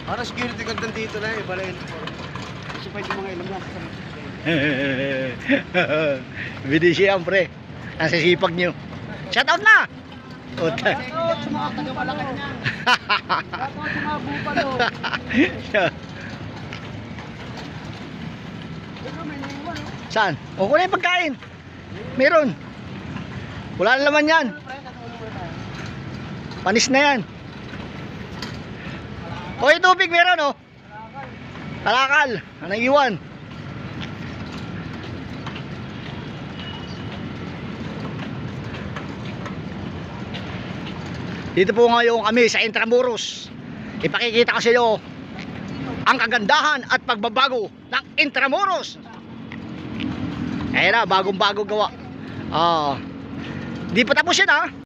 Para security guard nandito na eh, balay. Kasi pa yung mga ilam lang. Bidi siyempre. Ang sisipag nyo. Shout out na! Uta. Shoutout sa mga taga-Malacan niya. Shoutout sa mga bupalo. Saan? O kunin yung pagkain. Meron. Wala na laman yan. Panis na yan. O yung tubig meron o. Kalakal. Anong iwan? Dito po ngayon kami sa Intramuros. Ipakikita ko sa iyo ang kagandahan at pagbabago ng Intramuros. Ayan na, bagong bago gawa. Di pa tapos yan ha.